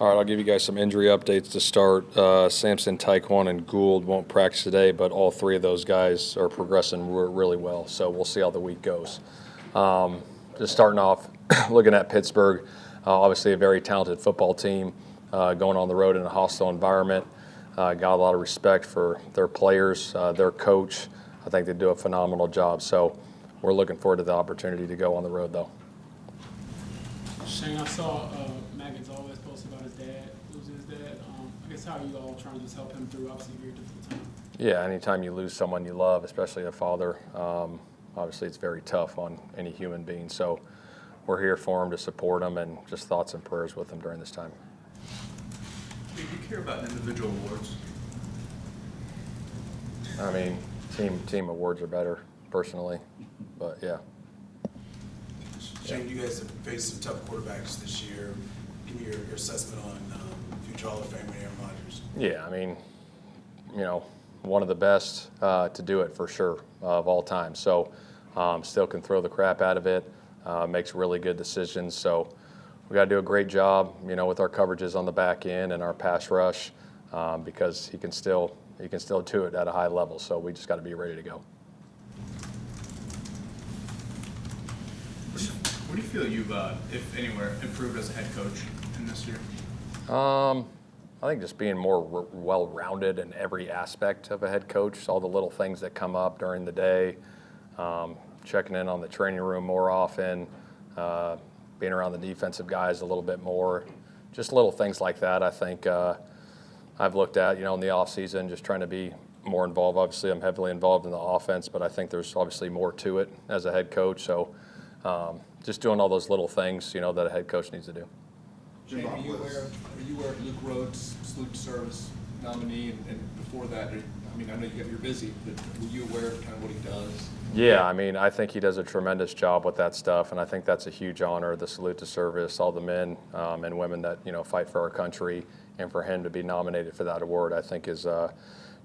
All right, I'll give you guys some injury updates to start. Sampson, Taekwon, and Gould won't practice today, but all three of those guys are progressing really well, so we'll see how the week goes. Just starting off, looking at Pittsburgh, obviously a very talented football team going on the road in a hostile environment. Got a lot of respect for their players, their coach. I think they do a phenomenal job, so we're looking forward to the opportunity to go on the road, though. Shane, I saw Matt Gonzalez post about his dad, losing his dad. I guess how are you all trying to just help him through obviously a very difficult time? Yeah, anytime you lose someone you love, especially a father, obviously it's very tough on any human being. So we're here for him to support him, and just thoughts and prayers with him during this time. Do you care about individual awards? I mean, team awards are better, personally, but yeah. Shane, you guys have faced some tough quarterbacks this year. Give me your assessment on future Hall of Famer Aaron Rodgers. Yeah, I mean, one of the best to do it for sure of all time. So still can throw the crap out of it, makes really good decisions. So we got to do a great job, with our coverages on the back end and our pass rush, because he can still do it at a high level. So we just got to be ready to go. What do you feel you've, if anywhere, improved as a head coach in this year? I think just being more well-rounded in every aspect of a head coach, all the little things that come up during the day, checking in on the training room more often, being around the defensive guys a little bit more, just little things like that. I think I've looked at, in the offseason, just trying to be more involved. Obviously, I'm heavily involved in the offense, but I think there's obviously more to it as a head coach. So just doing all those little things, that a head coach needs to do. Jim, are you aware of Luke Rhodes' salute to service nominee? And before that, I know you're busy, but were you aware of kind of what he does? Yeah, I think he does a tremendous job with that stuff, and I think that's a huge honor, the salute to service, all the men and women that, fight for our country, and for him to be nominated for that award, I think is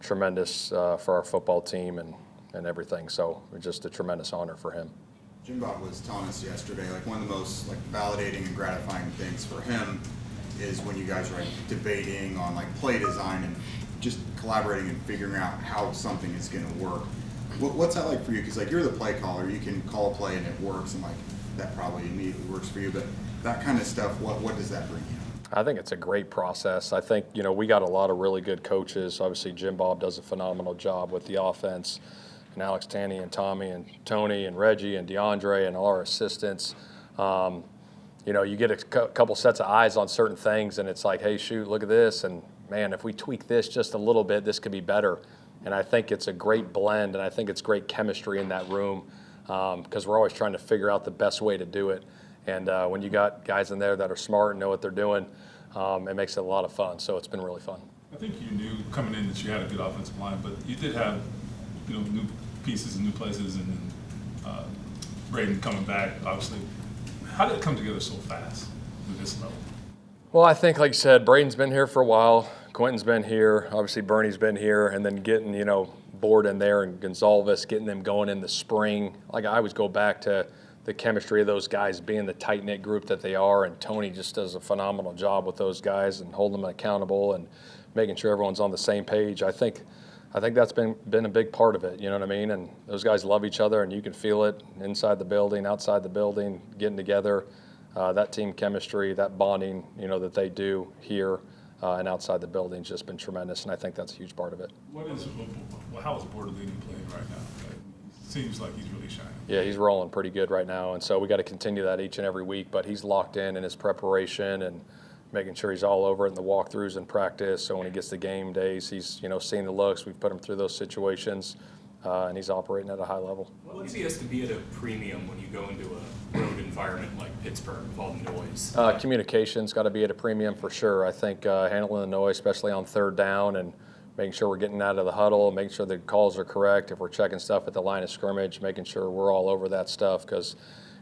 tremendous for our football team and everything. So it's just a tremendous honor for him. Jim Bob was telling us yesterday, one of the most validating and gratifying things for him is when you guys are debating on play design and just collaborating and figuring out how something is going to work. What's that like for you? Because you're the play caller, you can call a play and it works, and that probably immediately works for you. But that kind of stuff, what does that bring you? I think it's a great process. I think we got a lot of really good coaches. Obviously, Jim Bob does a phenomenal job with the offense. And Alex Tanny and Tommy and Tony and Reggie and DeAndre and all our assistants. You get a couple sets of eyes on certain things, and it's like, hey, shoot, look at this. And, man, if we tweak this just a little bit, this could be better. And I think it's a great blend, and I think it's great chemistry in that room because we're always trying to figure out the best way to do it. And when you got guys in there that are smart and know what they're doing, it makes it a lot of fun. So it's been really fun. I think you knew coming in that you had a good offensive line, but you did have new pieces and new places, and Braden coming back, obviously. How did it come together so fast with this level? Well, I think, like you said, Braden's been here for a while. Quentin's been here. Obviously, Bernie's been here. And then getting, Board in there and Gonzalez, getting them going in the spring. I always go back to the chemistry of those guys being the tight-knit group that they are. And Tony just does a phenomenal job with those guys and holding them accountable and making sure everyone's on the same page. I think that's been a big part of it, you know what I mean? And those guys love each other, and you can feel it inside the building, outside the building, getting together. That team chemistry, that bonding, that they do here and outside the building has just been tremendous, and I think that's a huge part of it. How is Bortolini playing right now? Seems like he's really shining. Yeah, he's rolling pretty good right now, and so we got to continue that each and every week. But he's locked in his preparation and making sure he's all over it in the walkthroughs and practice. So when he gets to game days, he's seeing the looks. We've put him through those situations, and he's operating at a high level. What he has to be at a premium when you go into a road environment like Pittsburgh with all the noise? Communication's got to be at a premium for sure. I think handling the noise, especially on third down, and making sure we're getting out of the huddle, making sure the calls are correct. If we're checking stuff at the line of scrimmage, making sure we're all over that stuff, because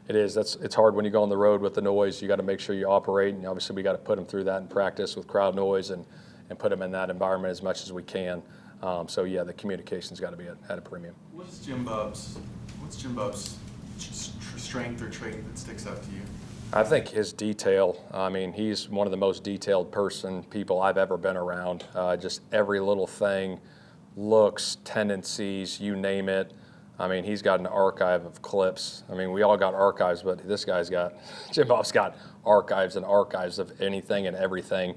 it's hard when you go on the road with the noise. You got to make sure you operate, and obviously we got to put them through that in practice with crowd noise and put them in that environment as much as we can. So yeah, the communication's got to be at a premium. What's Jim Bob's strength or trait that sticks out to you? I think his detail, I mean, he's one of the most detailed people I've ever been around. Just every little thing, looks, tendencies, you name it. I mean, he's got an archive of clips. I mean, we all got archives, but this guy's got, Jim Bob's got archives and archives of anything and everything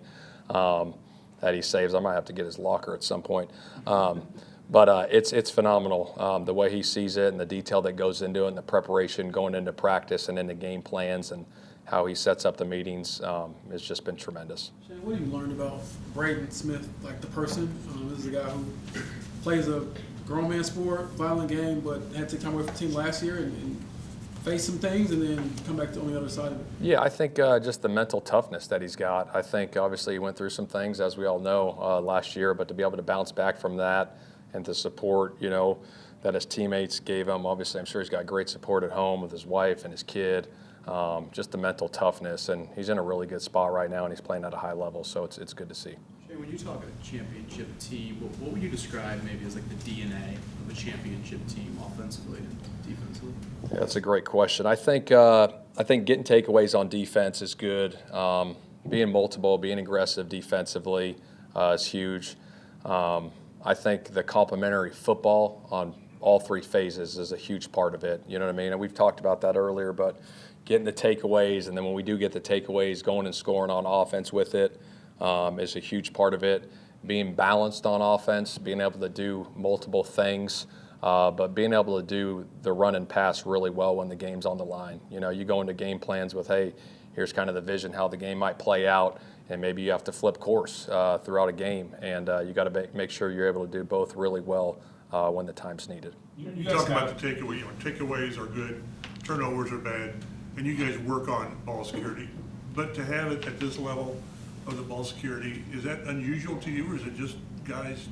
that he saves. I might have to get his locker at some point. But it's phenomenal, the way he sees it and the detail that goes into it and the preparation going into practice and into game plans and how he sets up the meetings has just been tremendous. Shane, what have you learned about Braden Smith, like the person? This is a guy who plays a grown man sport, violent game, but had to take time away from the team last year and face some things and then come back to on the other side of it. Yeah, I think just the mental toughness that he's got. I think obviously he went through some things, as we all know, last year, but to be able to bounce back from that and to support, you know, that his teammates gave him. Obviously, I'm sure he's got great support at home with his wife and his kid. Just the mental toughness, and he's in a really good spot right now, and he's playing at a high level, so it's good to see. Shane, when you talk a championship team, what would you describe maybe as like the DNA of a championship team, offensively and defensively? Yeah, that's a great question. I think getting takeaways on defense is good. Being multiple, being aggressive defensively is huge. I think the complementary football on all three phases is a huge part of it. You know what I mean? And we've talked about that earlier, but getting the takeaways, and then when we do get the takeaways, going and scoring on offense with it is a huge part of it. Being balanced on offense, being able to do multiple things, but being able to do the run and pass really well when the game's on the line. You know, you go into game plans with, hey, here's kind of the vision how the game might play out, and maybe you have to flip course throughout a game, and you got to make sure you're able to do both really well when the time's needed. You talk about the takeaway. You know, takeaways are good, turnovers are bad, and you guys work on ball security. But to have it at this level of the ball security, is that unusual to you, or is it just guys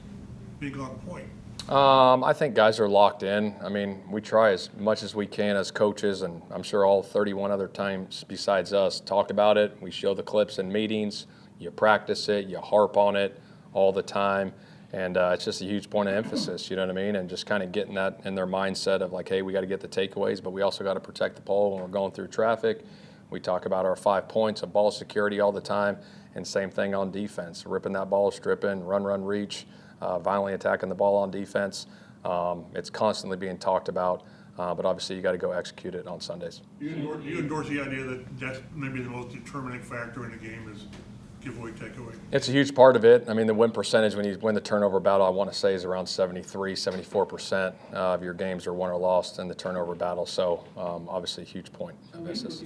being on point? I think guys are locked in. I mean, we try as much as we can as coaches, and I'm sure all 31 other times besides us talk about it. We show the clips in meetings. You practice it. You harp on it all the time. And it's just a huge point of emphasis, you know what I mean? And just kind of getting that in their mindset of like, hey, we got to get the takeaways, but we also got to protect the ball when we're going through traffic. We talk about our 5 points of ball security all the time, and same thing on defense, ripping that ball, stripping, run, reach, violently attacking the ball on defense. It's constantly being talked about, but obviously you got to go execute it on Sundays. Do you endorse the idea that that's maybe the most determining factor in the game is giveaway, takeaway? It's a huge part of it. I mean, the win percentage when you win the turnover battle, I want to say, is around 74% of your games are won or lost in the turnover battle. So obviously a huge point of emphasis.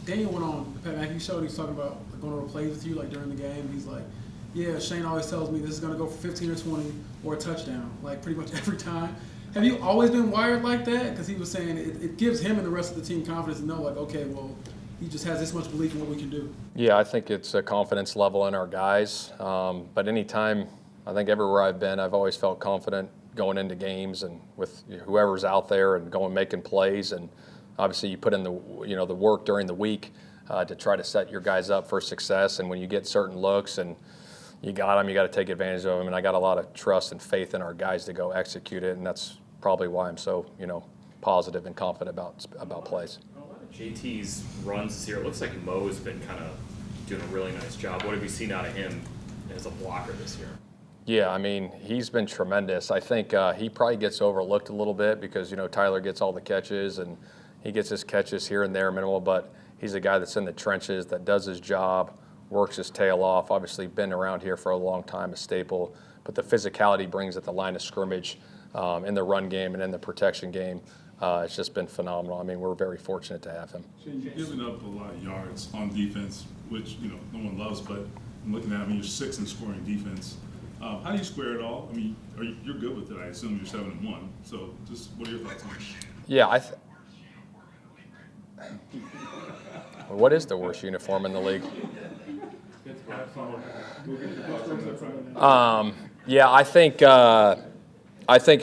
Daniel went on the Pat McAfee show, and he's talking about going over plays with you, like during the game. He's like, yeah, Shane always tells me this is going to go for 15 or 20 or a touchdown, like pretty much every time. Have you always been wired like that? Because he was saying it gives him and the rest of the team confidence to know, like, okay, well, he just has this much belief in what we can do. Yeah, I think it's a confidence level in our guys. But anytime, I think everywhere I've been, I've always felt confident going into games and with whoever's out there and going making plays. And obviously you put in the work during the week to try to set your guys up for success. And when you get certain looks and you got them, you got to take advantage of them. And I got a lot of trust and faith in our guys to go execute it. And that's probably why I'm so, positive and confident about plays. JT's runs this year, it looks like Mo's been kind of doing a really nice job. What have you seen out of him as a blocker this year? Yeah, I mean, he's been tremendous. I think he probably gets overlooked a little bit because, Tyler gets all the catches and he gets his catches here and there minimal, but he's a guy that's in the trenches, that does his job, works his tail off. Obviously been around here for a long time, a staple, but the physicality he brings at the line of scrimmage in the run game and in the protection game, it's just been phenomenal. I mean, we're very fortunate to have him. You're giving up a lot of yards on defense, which no one loves, but I'm looking at, you're 6th in scoring defense. How do you square it all? I mean, you're good with it, I assume. You're 7-1. So just what are your thoughts on it? Yeah, what is the worst uniform in the league? Yeah, I think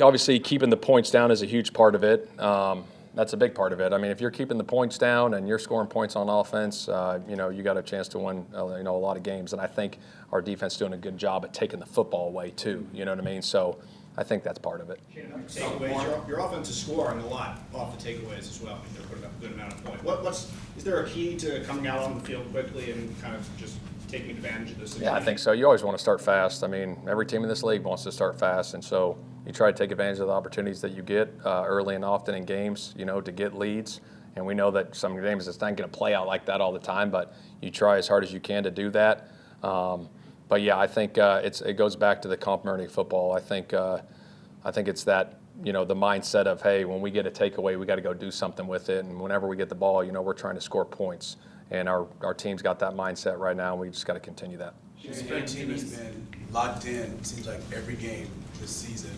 obviously keeping the points down is a huge part of it. That's a big part of it. I mean, if you're keeping the points down and you're scoring points on offense, you got a chance to win, a lot of games. And I think our defense is doing a good job at taking the football away too. You know what I mean? So I think that's part of it. Takeaways, your offense is scoring a lot off the takeaways as well. I mean, they're putting up a good amount of points. Is there a key to coming out on the field quickly and kind of just taking advantage of this situation? Yeah, I think so. You always want to start fast. I mean, every team in this league wants to start fast, and so you try to take advantage of the opportunities that you get early and often in games, you know, to get leads. And we know that some games it's not going to play out like that all the time, but you try as hard as you can to do that. But yeah, I think it goes back to the complementary football. I think it's that, you know, the mindset of, hey, when we get a takeaway, we got to go do something with it. And whenever we get the ball, you know, we're trying to score points. And our team's got that mindset right now, and we just got to continue that. Your team has been locked in, it seems like every game this season.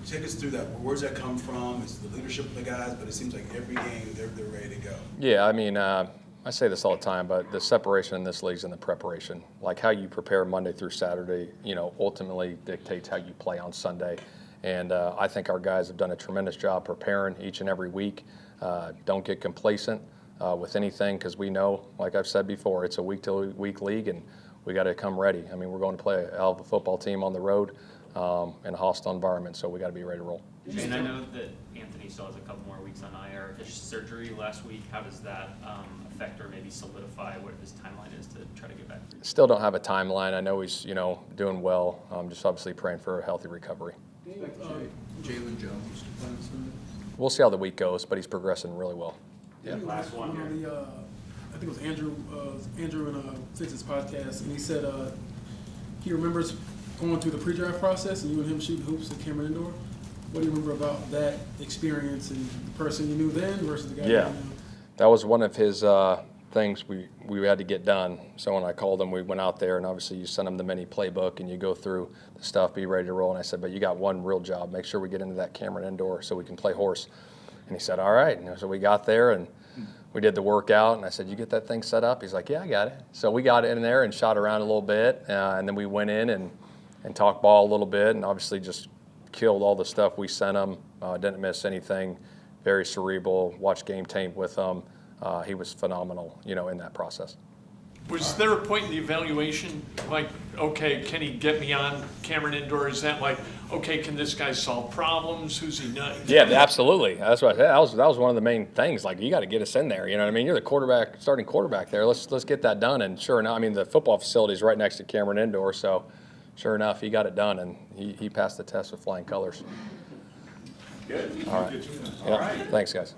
Take us through that. Where's that come from? It's the leadership of the guys, but it seems like every game they're ready to go. Yeah, I mean, I say this all the time, but the separation in this league is in the preparation. Like how you prepare Monday through Saturday, you know, ultimately dictates how you play on Sunday. And I think our guys have done a tremendous job preparing each and every week. Don't get complacent with anything, because we know, like I've said before, it's a week-to-week league, and we got to come ready. I mean, we're going to play a hell of a football team on the road in a hostile environment, so we got to be ready to roll. And I know that Anthony still has a couple more weeks on IR. His surgery last week, how does that affect or maybe solidify what his timeline is to try to get back? Still don't have a timeline. I know he's, you know, doing well. Just obviously praying for a healthy recovery. Jalen Jones to play on Sunday? We'll see how the week goes, but he's progressing really well. Yeah. Last one here. I think it was Andrew in Fitz's podcast, and he said he remembers going through the pre-draft process and you and him shooting hoops at Cameron Indoor. What do you remember about that experience and the person you knew then versus the guy you know? That was one of his things we had to get done. So when I called him, we went out there, and obviously you send him the mini playbook and you go through the stuff, be ready to roll. And I said, but you got one real job. Make sure we get into that Cameron Indoor so we can play horse. And he said, all right. And so we got there and we did the workout, and I said, you get that thing set up? He's like, yeah, I got it. So we got in there and shot around a little bit, and then we went in and talked ball a little bit, and obviously just killed all the stuff we sent him. Didn't miss anything. Very cerebral. Watched game tape with him. He was phenomenal, you know, in that process. Was there a point in the evaluation, like, okay, can he get me on Cameron Indoor? Is that like, okay, can this guy solve problems? Who's he not? Yeah, absolutely. That's what I said. That was one of the main things. Like, you got to get us in there. You know what I mean? You're the starting quarterback there. Let's get that done. And sure enough, I mean, the football facility is right next to Cameron Indoor, so sure enough, he got it done, and he passed the test with flying colors. Good. All right. All right. Thanks, guys.